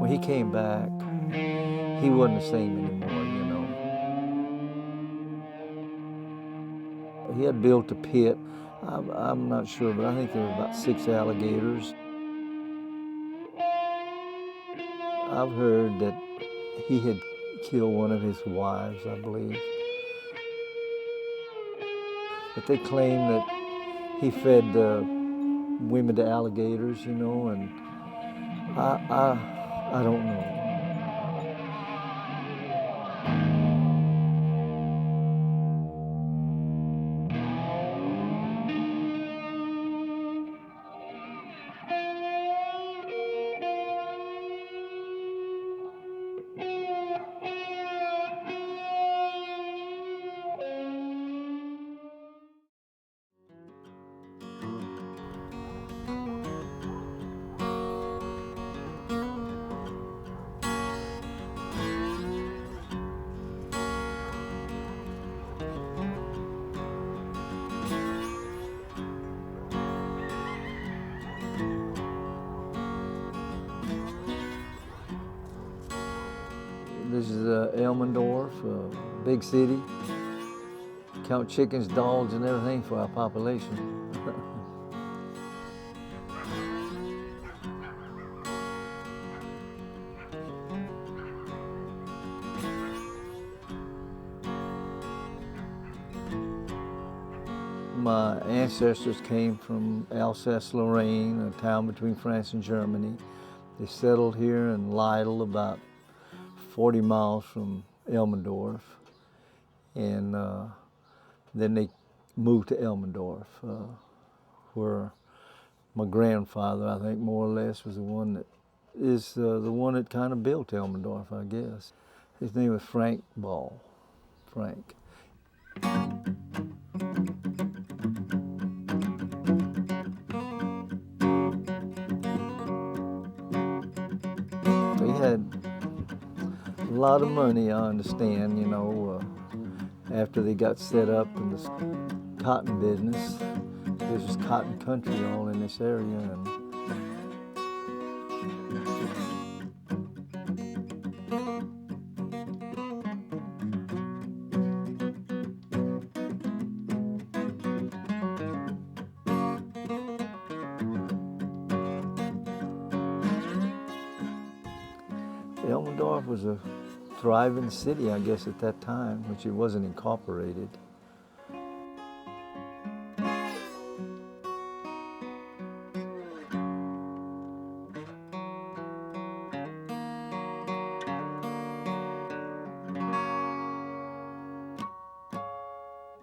When he came back, he wasn't the same anymore, He had built a pit. I'm not sure, but I think there were about 6 alligators. I've heard that he had killed one of his wives, I believe. But they claim that he fed the women to alligators, and I don't know. This is Elmendorf, a big city. Count chickens, dogs, and everything for our population. My ancestors came from Alsace-Lorraine, a town between France and Germany. They settled here in Lytle, about 40 miles from Elmendorf, and then they moved to Elmendorf, where my grandfather, I think more or less, was the one that kind of built Elmendorf, I guess. His name was Frank Ball. Frank. He had a lot of money, I understand, after they got set up in this cotton business. There's just cotton country all in this area. Elmendorf was a thriving city, I guess, at that time, which it wasn't incorporated.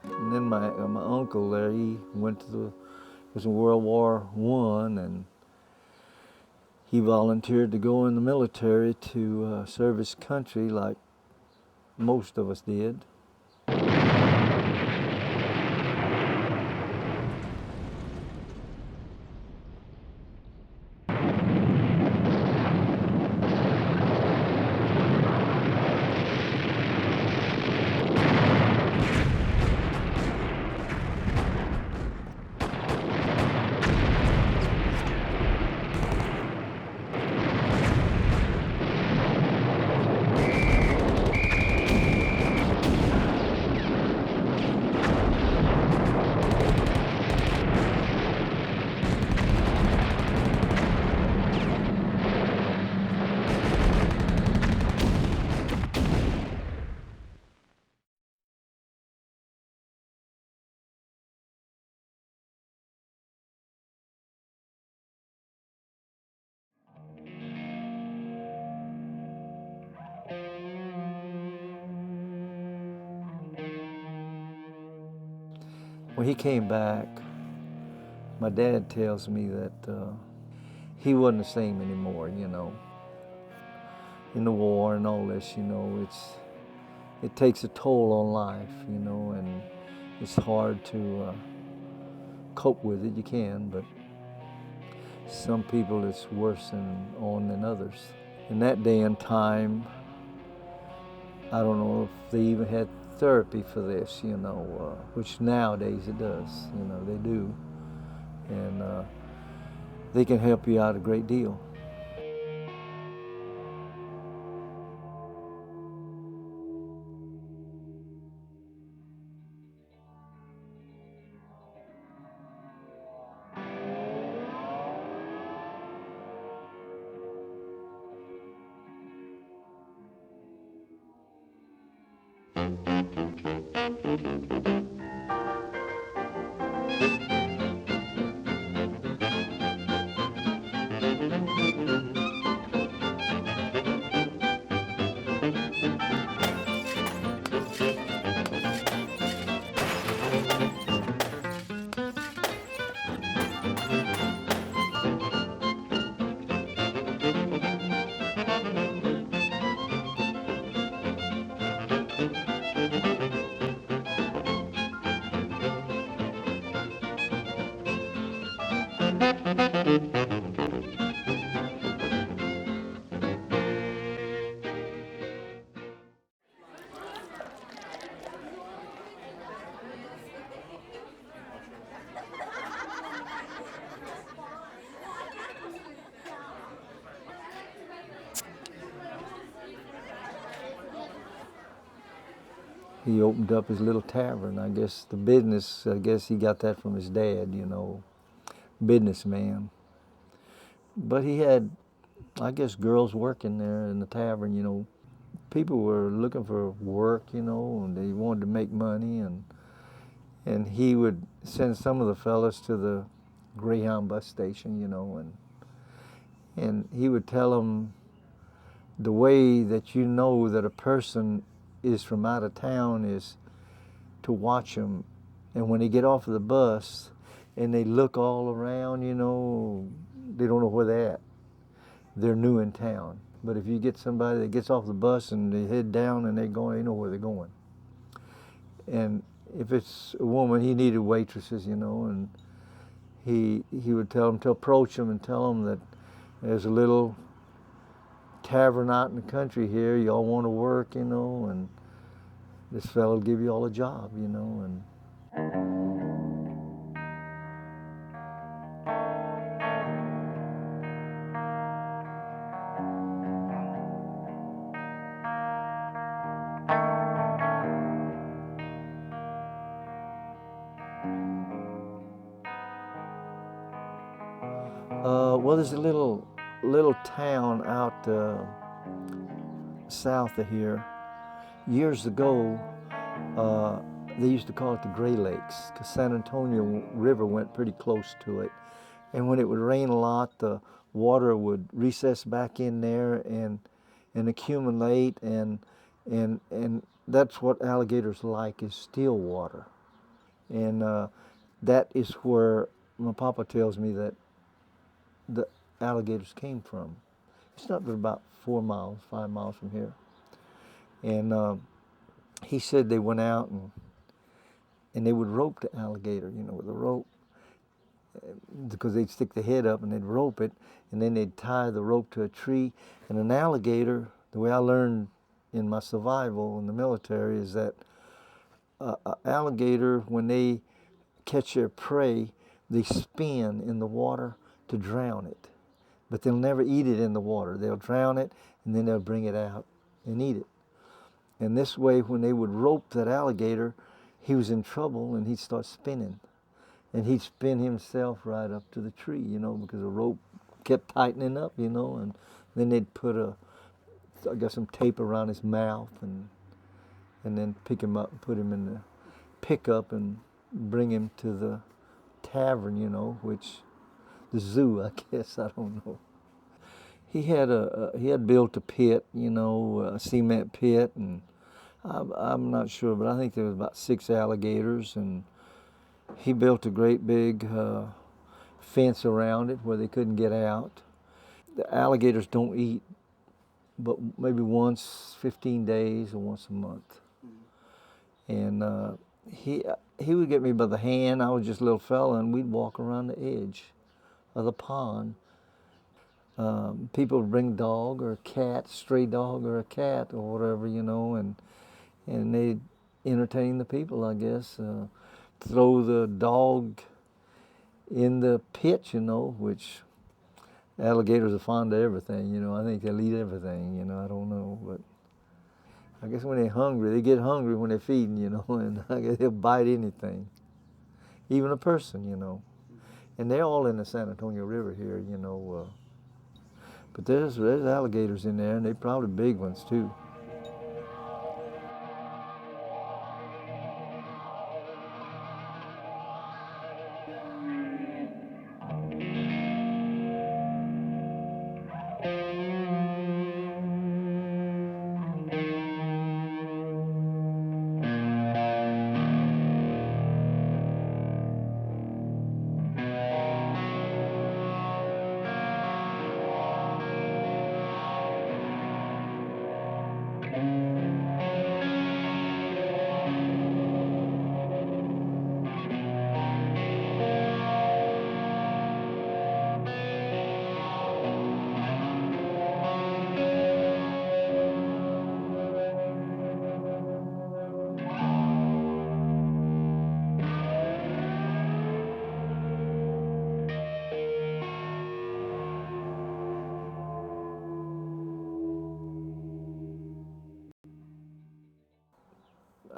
And then my uncle there, he was in World War I, and he volunteered to go in the military to serve his country like most of us did. When he came back, my dad tells me that he wasn't the same anymore, In the war and all this, it takes a toll on life, and it's hard to cope with it. You can, but some people it's worse than others. In that day and time, I don't know if they even had therapy for this, which nowadays it does, they do. And they can help you out a great deal. He opened up his little tavern. I guess the business, I guess he got that from his dad, you know, businessman. But he had, I guess, girls working there in the tavern, you know. People were looking for work, you know, and they wanted to make money, and he would send some of the fellas to the Greyhound bus station, you know, and he would tell them the way that you know that a person is from out of town is to watch them, and when they get off of the bus and they look all around, you know, they don't know where they're at. They're new in town. But if you get somebody that gets off the bus and they head down and they're going, they know where they're going. And if it's a woman, he needed waitresses, you know, and he would tell them to approach them and tell them that there's a little tavern out in the country here. Y'all want to work, you know, and this fellow will give you all a job, you know. And well, there's a little town out south of here. Years ago, they used to call it the Gray Lakes because San Antonio River went pretty close to it. And when it would rain a lot, the water would recess back in there and accumulate, and that's what alligators like, is still water. And that is where my papa tells me that the alligators came from. It's not but about 4 miles, 5 miles from here. And he said they went out and they would rope the alligator, you know, with a rope, because they'd stick the head up and they'd rope it, and then they'd tie the rope to a tree. And an alligator, the way I learned in my survival in the military, is that an alligator, when they catch their prey, they spin in the water to drown it. But they'll never eat it in the water. They'll drown it, and then they'll bring it out and eat it. And this way, when they would rope that alligator, he was in trouble and he'd start spinning. And he'd spin himself right up to the tree, you know, because the rope kept tightening up, you know. And then they'd put some tape around his mouth and then pick him up and put him in the pickup and bring him to the tavern, you know, which the zoo, I guess, I don't know. He had built a pit, you know, a cement pit, and I'm not sure, but I think there was about 6 alligators, and he built a great big fence around it where they couldn't get out. The alligators don't eat, but maybe once 15 days or once a month. And he would get me by the hand. I was just a little fella, and we'd walk around the edge of the pond. People would bring a dog or a cat, stray dog or a cat or whatever, you know, and they'd entertain the people, I guess. Throw the dog in the pit, you know, which alligators are fond of everything, you know. I think they'll eat everything, you know, I don't know, but I guess when they're hungry, they get hungry when they're feeding, you know, and I guess they'll bite anything, even a person, you know. And they're all in the San Antonio River here, you know. But there's alligators in there, and they're probably big ones too.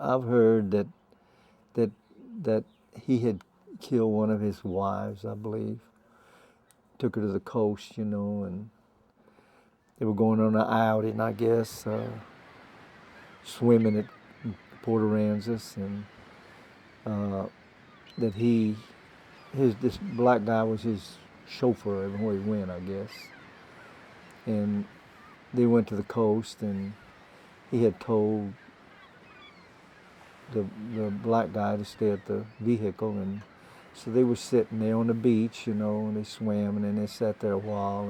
I've heard that that he had killed one of his wives, I believe. Took her to the coast, and they were going on an outing, I guess, swimming at Port Aransas, and that this black guy was his chauffeur everywhere he went, I guess. And they went to the coast, and he had told the black guy to stay at the vehicle, and so they were sitting there on the beach, and they swam, and then they sat there a while,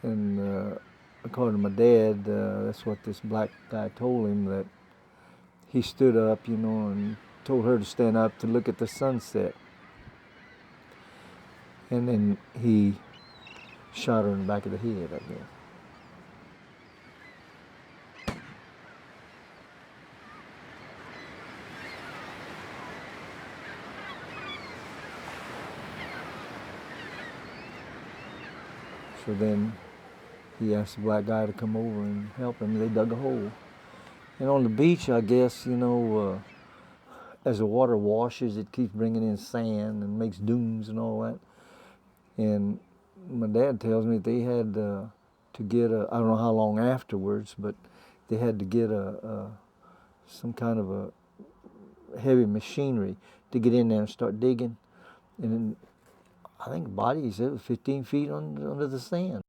and according to my dad, that's what this black guy told him, that he stood up, and told her to stand up to look at the sunset, and then he shot her in the back of the head, I guess. So then he asked the black guy to come over and help him. They dug a hole. And on the beach, I guess, as the water washes, it keeps bringing in sand and makes dunes and all that. And my dad tells me they had to get I don't know how long afterwards, but they had to get some kind of a heavy machinery to get in there and start digging. And then I think the body, he said, was 15 feet under the sand.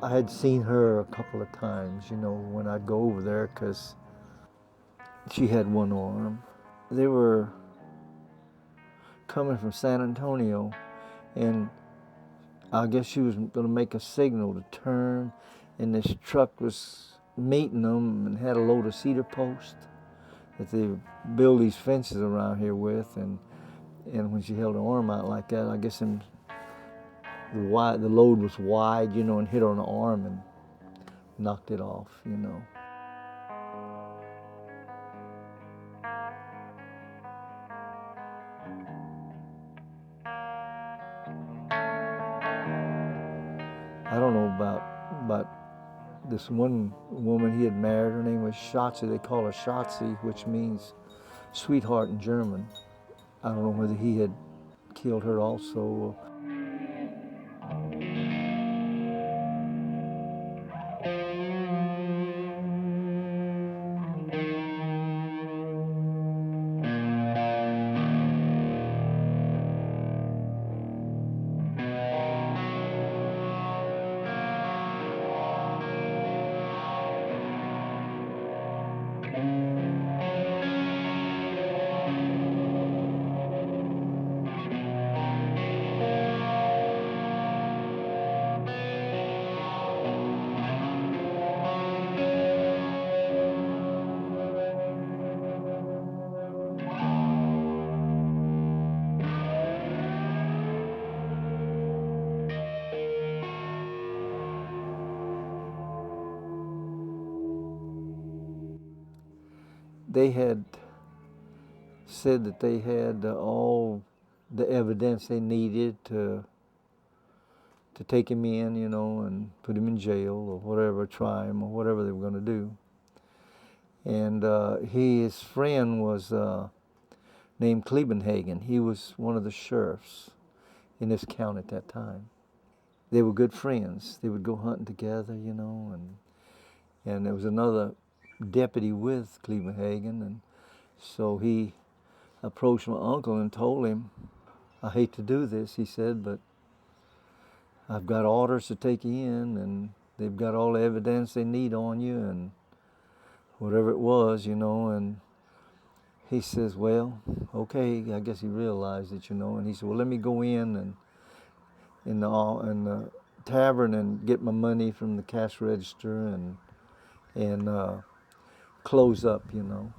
I had seen her a couple of times, when I'd go over there, because she had one arm. They were coming from San Antonio, and I guess she was going to make a signal to turn, and this truck was meeting them and had a load of cedar posts that they build these fences around here with, and when she held her arm out like that, I guess the load was wide, and hit her on the arm and knocked it off, I don't know about this one woman he had married. Her name was Schatzi. They call her Schatzi, which means sweetheart in German. I don't know whether he had killed her also. They had said that they had all the evidence they needed to take him in, and put him in jail or whatever, try him or whatever they were going to do. And his friend was named Klebenhagen. He was one of the sheriffs in this county at that time. They were good friends. They would go hunting together, and there was another deputy with Klebenhagen, and so he approached my uncle and told him, I hate to do this, he said, but I've got orders to take you in, and they've got all the evidence they need on you, and whatever it was, and he says, well, okay, I guess he realized it, and he said, well, let me go in the tavern and get my money from the cash register, and close up, you know.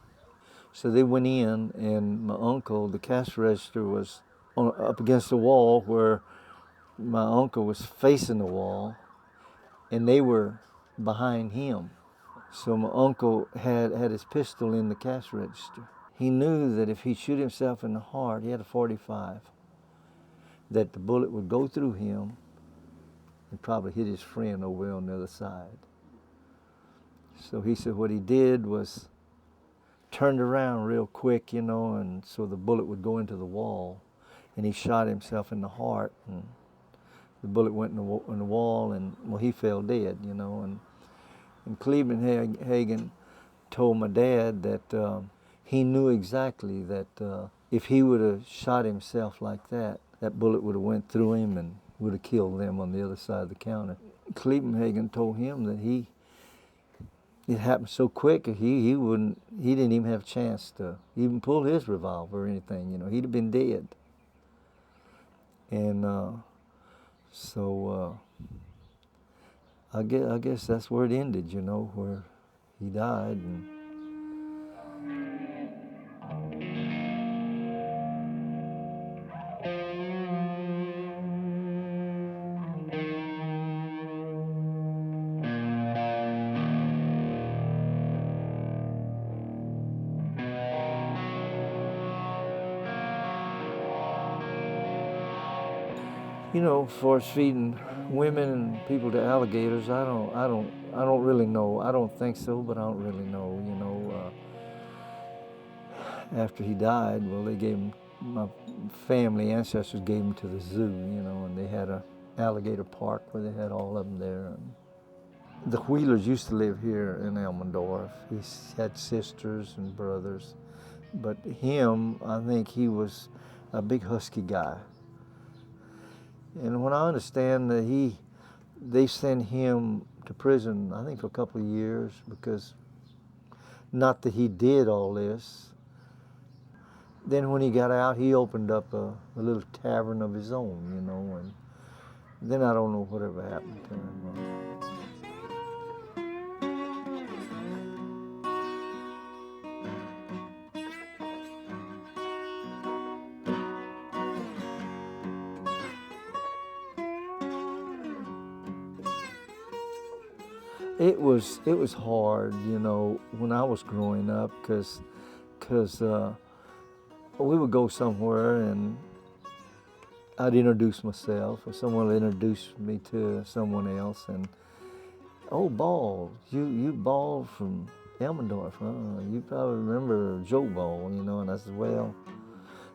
So they went in, and my uncle, the cash register was up against the wall where my uncle was facing the wall, and they were behind him. So my uncle had his pistol in the cash register. He knew that if he shoot himself in the heart, he had a 45, that the bullet would go through him and probably hit his friend over on the other side. So he said what he did was turned around real quick, you know, and so the bullet would go into the wall, and he shot himself in the heart, and the bullet went in the wall, and well, he fell dead, you know. And Cleveland Hagan told my dad that he knew exactly that if he would have shot himself like that, that bullet would have went through him and would have killed them on the other side of the counter. Cleveland Hagan told him that it happened so quick he didn't even have a chance to even pull his revolver or anything, you know. He'd have been dead. And so I guess that's where it ended, you know, where he died. And you know, for feeding women and people to alligators, I don't really know. I don't think so, but I don't really know. You know, after he died, well, they gave him, my family ancestors gave him to the zoo, you know, and they had a alligator park where they had all of them there. And the Wheelers used to live here in Elmendorf. He had sisters and brothers, but him, I think he was a big husky guy. And when I understand that they sent him to prison, I think for a couple of years, because not that he did all this. Then when he got out, he opened up a little tavern of his own, you know, and then I don't know whatever happened to him. It was hard, you know, when I was growing up, because we would go somewhere and I'd introduce myself, or someone would introduce me to someone else, and oh, Ball, you Ball from Elmendorf, huh? You probably remember Joe Ball, you know. And I said, well,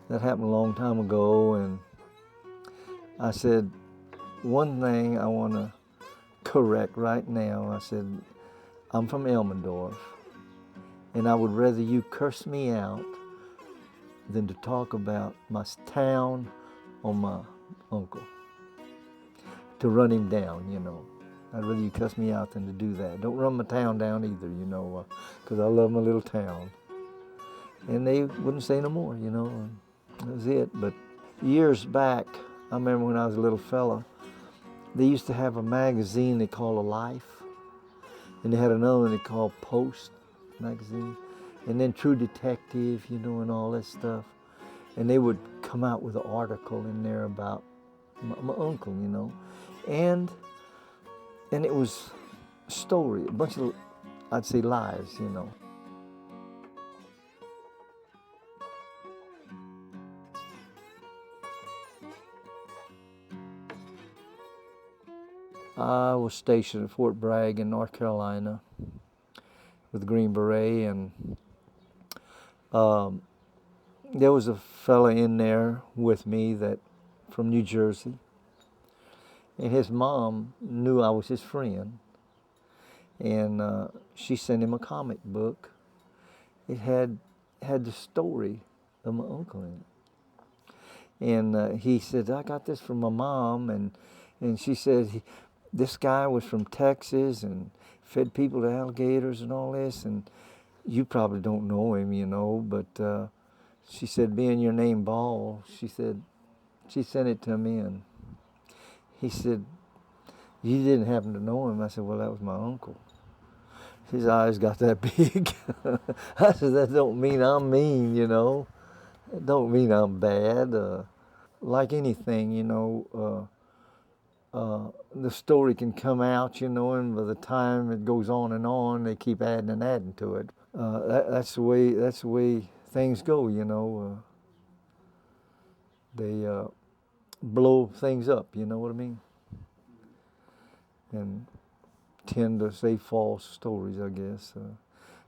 that happened a long time ago. And I said, one thing I want to correct right now. I said, I'm from Elmendorf, and I would rather you curse me out than to talk about my town or my uncle, to run him down, you know. I'd rather you cuss me out than to do that. Don't run my town down either, you know, because I love my little town. And they wouldn't say no more, you know, and that was it. But years back, I remember when I was a little fella, they used to have a magazine they called Life, and they had another one they called Post magazine, and then True Detective, you know, and all that stuff. And they would come out with an article in there about my uncle, you know, and it was a story, a bunch of, I'd say, lies, you know. I was stationed at Fort Bragg in North Carolina with the Green Beret, and there was a fella in there with me that from New Jersey, and his mom knew I was his friend, and she sent him a comic book. It had the story of my uncle in it, and he said, I got this from my mom, and she said, this guy was from Texas and fed people to alligators and all this, and you probably don't know him, you know, but she said, being your name Ball, she said, she sent it to me, and he said, you didn't happen to know him? I said, well, that was my uncle. his eyes got that big. I said, that don't mean I'm mean, you know. It don't mean I'm bad. Like anything, you know, the story can come out, you know, and by the time it goes on, they keep adding and adding to it. That's the way. That's the way things go, you know. They blow things up, you know what I mean, and tend to say false stories, I guess.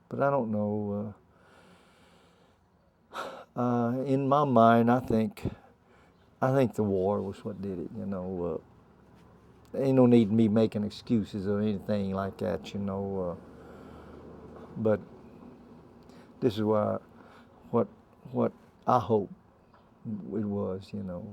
But I don't know. In my mind, I think the war was what did it. You know, ain't no need me making excuses or anything like that. You know, but this is what I hope it was. You know.